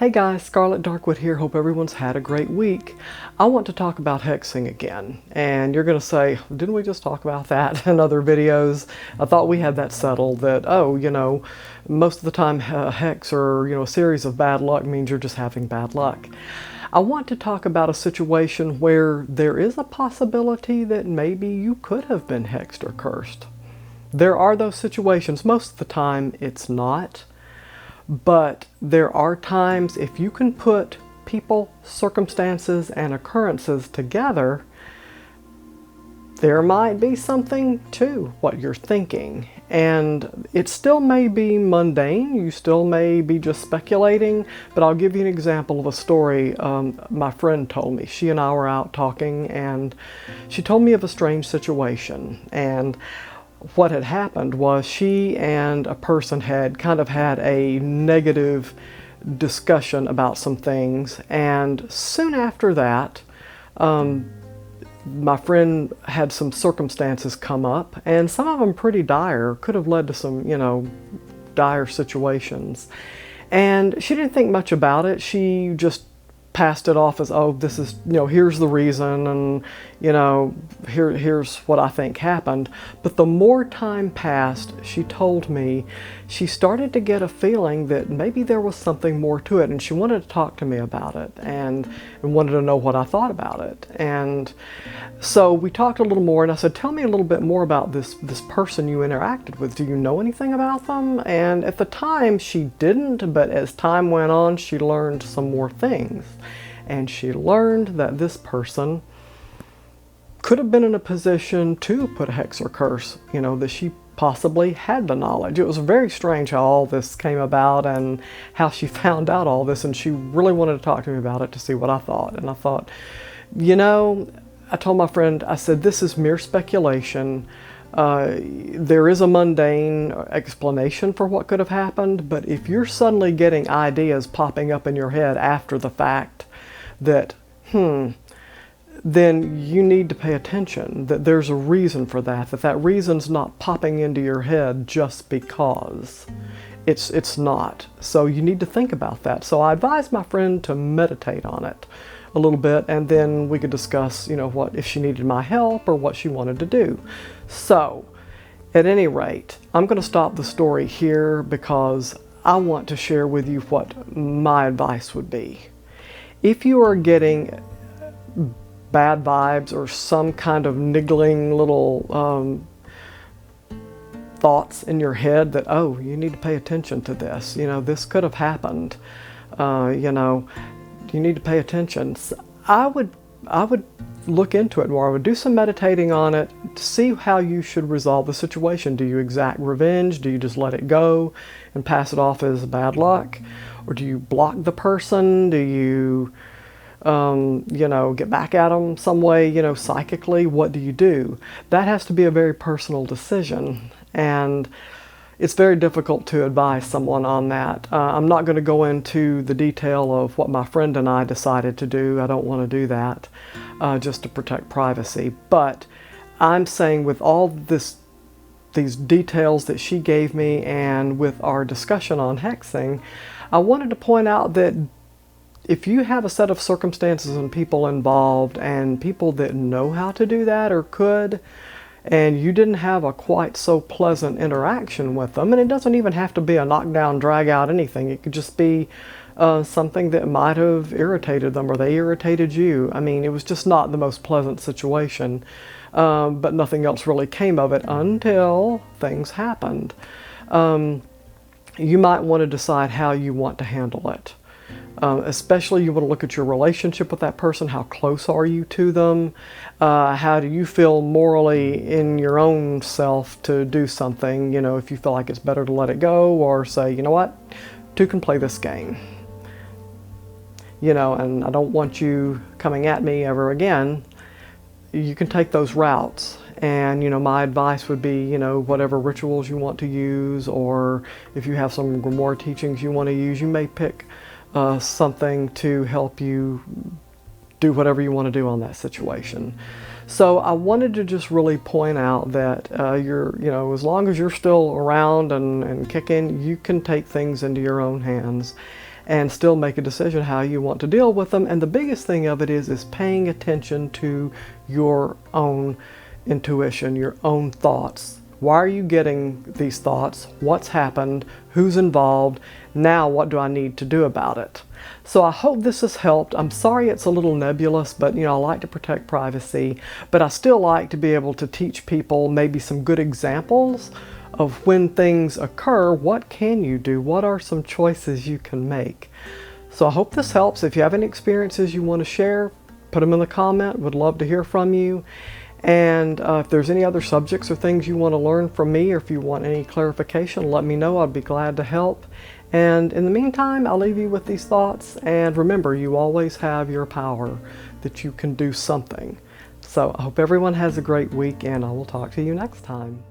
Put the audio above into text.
Hey guys, Scarlet Darkwood here. Hope everyone's had a great week. I want to talk about hexing again. And you're going to say, didn't we just talk about that in other videos? I thought we had that settled that, most of the time hex or, a series of bad luck means you're just having bad luck. I want to talk about a situation where there is a possibility that maybe you could have been hexed or cursed. There are those situations. Most of the time it's not. But there are times if you can put people, circumstances, and occurrences together, there might be something to what you're thinking. And it still may be mundane, you still may be just speculating, but I'll give you an example of a story my friend told me. She and I were out talking and she told me of a strange situation. And what had happened was she and a person had kind of had a negative discussion about some things, and soon after that my friend had some circumstances come up, and some of them pretty dire, could have led to some dire situations, and she didn't think much about it. She just passed it off as, oh, this is, here's the reason, and, here's what I think happened. But the more time passed, she told me she started to get a feeling that maybe there was something more to it, and she wanted to talk to me about it, and wanted to know what I thought about it. And so we talked a little more, and I said, tell me a little bit more about this person you interacted with. Do you know anything about them? And at the time she didn't, but as time went on, she learned some more things. And she learned that this person could have been in a position to put a hex or curse, that she possibly had the knowledge. It was very strange how all this came about and how she found out all this, and she really wanted to talk to me about it to see what I thought. And I thought, I told my friend, I said, this is mere speculation. There is a mundane explanation for what could have happened, but if you're suddenly getting ideas popping up in your head after the fact that, then you need to pay attention, that there's a reason for that reason's not popping into your head just because. It's not. So you need to think about that. So I advised my friend to meditate on it a little bit, and then we could discuss, what if she needed my help or what she wanted to do. So, at any rate, I'm going to stop the story here because I want to share with you what my advice would be. If you are getting bad vibes or some kind of niggling little thoughts in your head that, oh, you need to pay attention to this, this could have happened, you need to pay attention. I would look into it more. I would do some meditating on it to see how you should resolve the situation. Do you exact revenge? Do you just let it go and pass it off as bad luck? Or do you block the person? Do you, get back at them some way, psychically? What do you do? That has to be a very personal decision. And it's very difficult to advise someone on that. I'm not going to go into the detail of what my friend and I decided to do. I don't want to do that just to protect privacy. But I'm saying with all these details that she gave me and with our discussion on hexing, I wanted to point out that if you have a set of circumstances and people involved and people that know how to do that or could, and you didn't have a quite so pleasant interaction with them, and it doesn't even have to be a knockdown, drag out, anything. It could just be something that might have irritated them or they irritated you. I mean, it was just not the most pleasant situation, but nothing else really came of it until things happened. You might want to decide how you want to handle it. Especially you want to look at your relationship with that person. How close are you to them? How do you feel morally in your own self to do something? If you feel like it's better to let it go or say, you know what, two can play this game. And I don't want you coming at me ever again. You can take those routes. And, my advice would be, whatever rituals you want to use, or if you have some grimoire teachings you want to use, you may pick something to help you do whatever you want to do on that situation. So I wanted to just really point out that as long as you're still around and kicking, you can take things into your own hands and still make a decision how you want to deal with them. And the biggest thing of it is paying attention to your own intuition, your own thoughts. Why are you getting these thoughts? What's happened? Who's involved? Now what do I need to do about it? So I hope this has helped. I'm sorry it's a little nebulous, but I like to protect privacy, but I still like to be able to teach people maybe some good examples of when things occur. What can you do? What are some choices you can make? So I hope this helps. If you have any experiences you want to share, put them in the comment. Would love to hear from you. And if there's any other subjects or things you want to learn from me, or if you want any clarification, let me know. I'd be glad to help. And in the meantime, I'll leave you with these thoughts. And remember, you always have your power, that you can do something. So I hope everyone has a great week, and I will talk to you next time.